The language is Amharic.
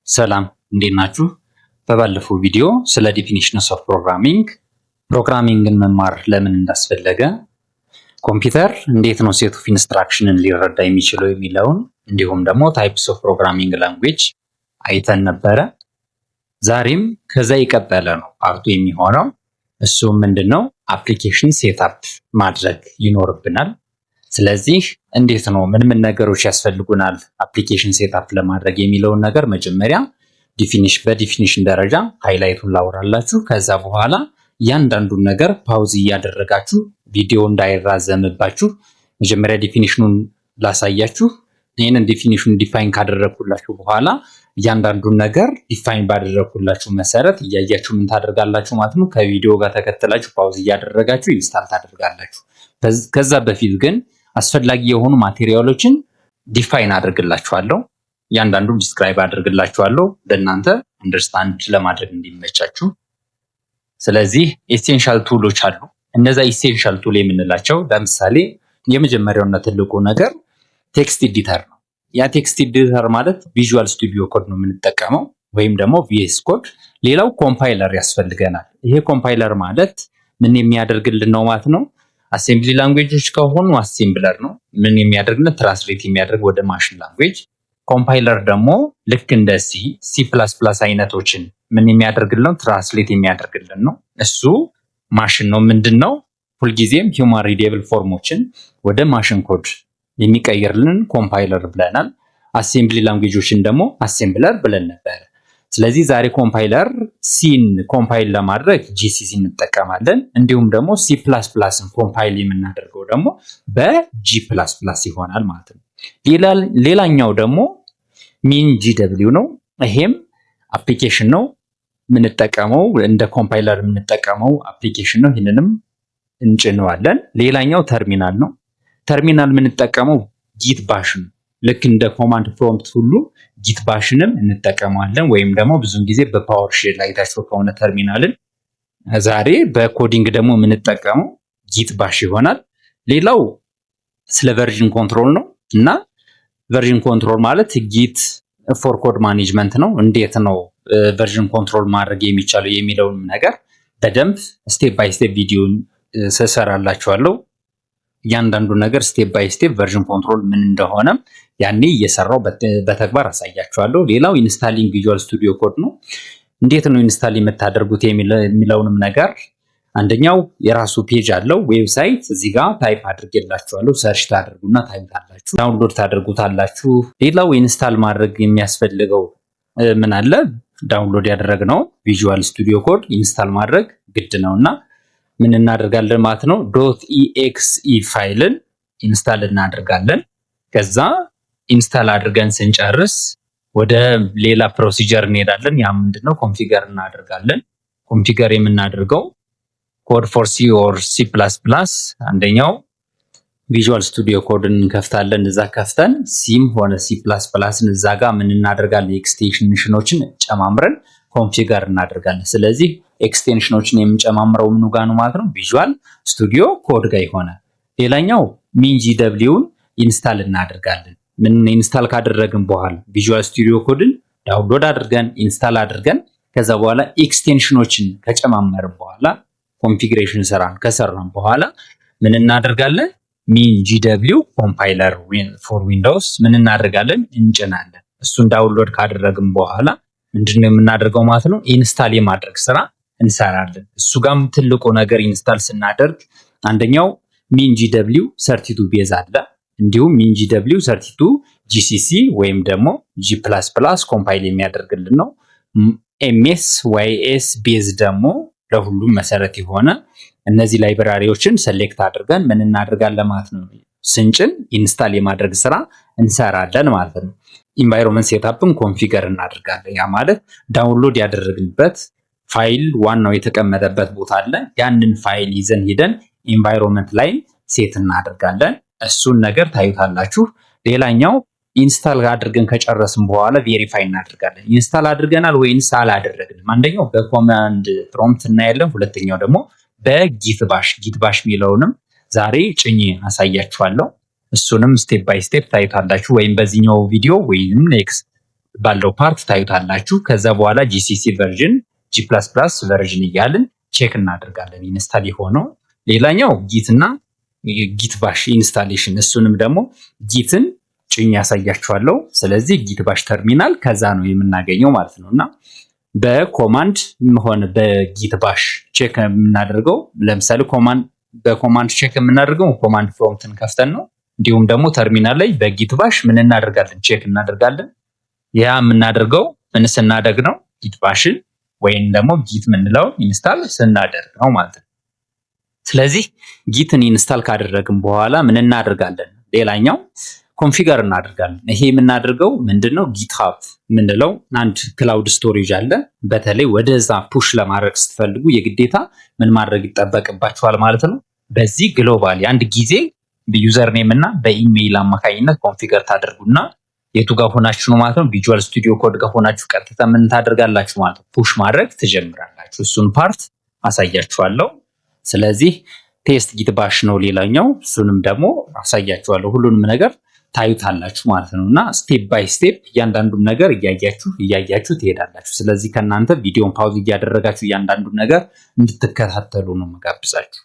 ሰላም እንዴት ናችሁ? በባለፈው ቪዲዮ ስለ ዴፊኒሽንስ ኦፍ ፕሮግራሚንግን መማር ለምን እንዳስፈለገ፣ ኮምፒውተር እንዴት ነው ሴት ኦፍ ኢንስትራክሽንን ሊረዳ የሚችለው የሚለውን እንዲሁም ደግሞ ታይፕስ ኦፍ ፕሮግራሚንግ ላንጉዌጅ አይተን ነበረ። ዛሬም ከዛ የቀጠለ ነው ፓርቱ የሚሆነው። እሱም ምንድነው አፕሊኬሽን ሴትአፕ ማድረግ ይኖርብናል። ስለዚህ እንዴት ነው ምን ነገሮች ያስፈልጉናል አፕሊኬሽን ሴትአፕ ለማድረግ የሚለውን ነገር መጀመሪያ በዲፊኒሽን ደረጃ ሃይላይቱን ላወራላችሁ። ከዛ በኋላ እያንዳንዱን ነገር ፓውዝ እያደረጋችሁ ቪዲዮ እንዳይራዘምባችሁ መጀመሪያ ዲፊኒሽኑን ላሳያችሁ። ይህንን ዲፊኒሽኑን ዲፋይን ካደረግኩላችሁ በኋላ እያንዳንዱን ነገር ዲፋይን ባደረግኩላችሁ መሰረት እያያችሁ ምን ታደርጋላችሁ ማለት ነው። ከቪዲዮ ጋር ተከትላችሁ ፓውዝ እያደረጋችሁ ኢንስታል ታደርጋላችሁ። ከዛ በፊት ግን አስፈላጊ የሆኑ ማቴሪያሎችን ዲፋይን አድርግላችኋለሁ። እያንዳንዱን ዲስክራይብ አድርግላችኋለሁ ለእናንተ አንደርስታንድ ለማድረግ እንዲመቻችሁ። ስለዚህ ኤሴንሻል ቱሎች አሉ። እነዛ ኤሴንሻል ቱል የምንላቸው ለምሳሌ የመጀመሪያውና ትልቁ ነገር ቴክስት ኤዲተር ነው። ያ ቴክስት ኤዲተር ማለት ቪዥዋል ስቱዲዮ ኮድ ነው የምንጠቀመው ወይም ደግሞ ቪኤስ ኮድ። ሌላው ኮምፓይለር ያስፈልገናል። ይሄ ኮምፓይለር ማለት ምን የሚያደርግልን ነው ማለት ነው። አሴምብሊ ላንጉዌጆች ከሆኑ አሴምብለር ነው ምን የሚያደርግልን ትራንስሌት የሚያደርግ ወደ ማሽን ላንጉዌጅ። ኮምፓይለር ደግሞ ልክ እንደ ሲ ፕላስ ፕላስ አይነቶችን ምን የሚያደርግልን ትራንስሌት የሚያደርግልን ነው። እሱ ማሽን ነው። ምንድነው ሁልጊዜም ሂውማን ሪዴብል ፎርሞችን ወደ ማሽን ኮድ የሚቀይርልን ኮምፓይለር ብለናል። አሴምብሊ ላንጉዌጆችን ደግሞ አሴምብለር ብለን ነበር። ስለዚህ ዛሬ ኮምፓይለር ሲን ኮምፓይል ለማድረግ ጂሲሲ እንጠቀማለን። እንዲሁም ደግሞ C++ን ኮምፓይል የምናደርገው ደግሞ በጂ ፕላስ ፕላስ ይሆናል ማለት ነው። ሌላኛው ደግሞ ሚን GW ነው። ይሄም አፕሊኬሽን ነው የምንጠቀመው፣ እንደ ኮምፓይለር የምንጠቀመው አፕሊኬሽን ነው። ይህንንም እንጭነዋለን። ሌላኛው ተርሚናል ነው። ተርሚናል የምንጠቀመው ጊት ባሽ ነው። ልክ እንደ ኮማንድ ፕሮምፕት ሁሉ ጊት ባሽንም እንጠቀማለን። ወይም ደግሞ ብዙውን ጊዜ በፓወር ሼል አይታችሁ ከሆነ ተርሚናልን፣ ዛሬ በኮዲንግ ደግሞ የምንጠቀመው ጊት ባሽ ይሆናል። ሌላው ስለ ቨርዥን ኮንትሮል ነው እና ቨርዥን ኮንትሮል ማለት ጊት ፎር ኮድ ማኔጅመንት ነው። እንዴት ነው ቨርዥን ኮንትሮል ማድረግ የሚቻለው የሚለውን ነገር በደንብ ስቴፕ ባይ ስቴፕ ቪዲዮን ሰራላችኋለሁ። እያንዳንዱ ነገር ስቴፕ ባይ ስቴፕ ቨርዥን ኮንትሮል ምን እንደሆነ ያኔ እየሰራው በተግባር አሳያችኋለሁ። ሌላው ኢንስታሊንግ ቪዥዋል ስቱዲዮ ኮድ ነው። እንዴት ነው ኢንስታል የምታደርጉት የሚለውንም ነገር አንደኛው የራሱ ፔጅ አለው ዌብሳይት፣ እዚህ ጋር ታይፕ አድርጌላችኋለሁ። ሰርች ታደርጉና ታዩታላችሁ፣ ዳውንሎድ ታደርጉታላችሁ። ሌላው ኢንስታል ማድረግ የሚያስፈልገው ምን አለ? ዳውንሎድ ያደረግነው ቪዥዋል ስቱዲዮ ኮድ ኢንስታል ማድረግ ግድ ነውና ምን እናደርጋለን ማለት ነው። .exe ፋይልን ኢንስታል እናደርጋለን። ከዛ ኢንስታል አድርገን ስንጨርስ ወደ ሌላ ፕሮሲጀር እንሄዳለን። ያ ምንድነው ኮንፊገር እናደርጋለን። ኮንፊገር የምናደርገው ኮድ ፎር ሲ ኦር C++፣ አንደኛው ቪዥዋል ስቱዲዮ ኮድን እንከፍታለን። እዛ ከፍተን ሲም ሆነ C++ን እዛ ጋር ምን እናደርጋለን ኤክስቴንሽኖችን ጨማምረን ኮንፊገር እናደርጋለን። ስለዚህ ኤክስቴንሽኖችን የምንጨማምረው ምኑ ጋር ነው ማለት ነው? ቪዥዋል ስቱዲዮ ኮድ ጋር ይሆናል። ሌላኛው ሚን GWን ኢንስታል እናደርጋለን። ምን ኢንስታል ካደረግን በኋላ ቪዥዋል ስቱዲዮ ኮድን ዳውንሎድ አድርገን ኢንስታል አድርገን ከዛ በኋላ ኤክስቴንሽኖችን ከጨማመርን በኋላ ኮንፊግሬሽን ከሰራን በኋላ ምን እናደርጋለን? ሚን GW ኮምፓይለር ፎር ዊንዶውስ ምን እናደርጋለን? እንጭናለን። እሱን ዳውንሎድ ካደረግን በኋላ ምንድነው የምናደርገው ማለት ነው? ኢንስታል የማድረግ ስራ እንሰራለን። እሱ ጋም ትልቁ ነገር ኢንስታል ስናደርግ አንደኛው ሚን GW 32 ቤዝ አለ። እንዲሁም ሚን GW 32 GCC ወይም ደግሞ G++ ኮምፓይል የሚያደርግልን ነው። MS YS ቤዝ ደግሞ ለሁሉም መሰረት የሆነ እነዚህ ላይብራሪዎችን ሰሌክት አድርገን ምን እናደርጋለን ማለት ነው? ስንጭን ኢንስታል የማድረግ ስራ እንሰራለን ማለት ነው። ኢንቫይሮንመንት ሴትአፕን ኮንፊገር እናደርጋለን። ያ ማለት ዳውንሎድ ያደረግንበት ፋይል ዋናው የተቀመጠበት ቦታ አለ። ያንን ፋይል ይዘን ሄደን ኢንቫይሮንመንት ላይ ሴት እናደርጋለን። እሱን ነገር ታዩታላችሁ። ሌላኛው ኢንስታል አድርገን ከጨረስን በኋላ ቬሪፋይ እናደርጋለን። ኢንስታል አድርገናል ወይንስ አላደረግንም? አንደኛው በኮማንድ ፕሮምፕት እናያለን። ሁለተኛው ደግሞ በጊት ባሽ የሚለውንም ዛሬ ጭኜ አሳያችኋለሁ። እሱንም ስቴፕ ባይ ስቴፕ ታዩታላችሁ፣ ወይም በዚህኛው ቪዲዮ ወይም ኔክስት ባለው ፓርት ታዩታላችሁ። ከዛ በኋላ ጂሲሲ ቨርዥን G++ ቨርዥን እያልን ቼክ እናደርጋለን ኢንስታል የሆነው። ሌላኛው ጊት እና ጊት ባሽ ኢንስታሌሽን፣ እሱንም ደግሞ ጊትን ጭኝ ያሳያችኋለሁ። ስለዚህ ጊት ባሽ ተርሚናል ከዛ ነው የምናገኘው ማለት ነው። እና በኮማንድ ሆነ በጊት ባሽ ቼክ የምናደርገው ለምሳሌ በኮማንድ ቼክ የምናደርገው ኮማንድ ፕሮምፕትን ከፍተን ነው። እንዲሁም ደግሞ ተርሚናል ላይ በጊት ባሽ ምን እናደርጋለን? ቼክ እናደርጋለን። ያ የምናደርገው ምን ስናደርግ ነው? ጊት ባሽን ወይም ደግሞ ጊት ምንለው ኢንስታል ስናደርግ ነው ማለት ነው። ስለዚህ ጊትን ኢንስታል ካደረግን በኋላ ምን እናደርጋለን? ሌላኛው ኮንፊገር እናደርጋለን። ይሄ የምናደርገው ምንድነው? ጊትሃብ ምንለው አንድ ክላውድ ስቶሬጅ አለ። በተለይ ወደዛ ፑሽ ለማድረግ ስትፈልጉ የግዴታ ምን ማድረግ ይጠበቅባችኋል ማለት ነው። በዚህ ግሎባሊ አንድ ጊዜ በዩዘር ኔም እና በኢሜይል አማካኝነት ኮንፊገር ታደርጉና የቱ ጋር ሆናችሁ ነው ማለት ነው? ቪዥዋል ስቱዲዮ ኮድ ጋር ሆናችሁ ቀጥታ ምን ታደርጋላችሁ ማለት ነው? ፑሽ ማድረግ ትጀምራላችሁ። እሱን ፓርት አሳያችኋለሁ። ስለዚህ ቴስት ጊት ባሽ ነው ሌላኛው። እሱንም ደግሞ አሳያችኋለሁ። ሁሉንም ነገር ታዩታላችሁ ማለት ነው። እና ስቴፕ ባይ ስቴፕ እያንዳንዱን ነገር እያያችሁ ትሄዳላችሁ። ስለዚህ ከእናንተ ቪዲዮን ፓውዝ እያደረጋችሁ እያንዳንዱን ነገር እንድትከታተሉ ነው መጋብዛችሁ።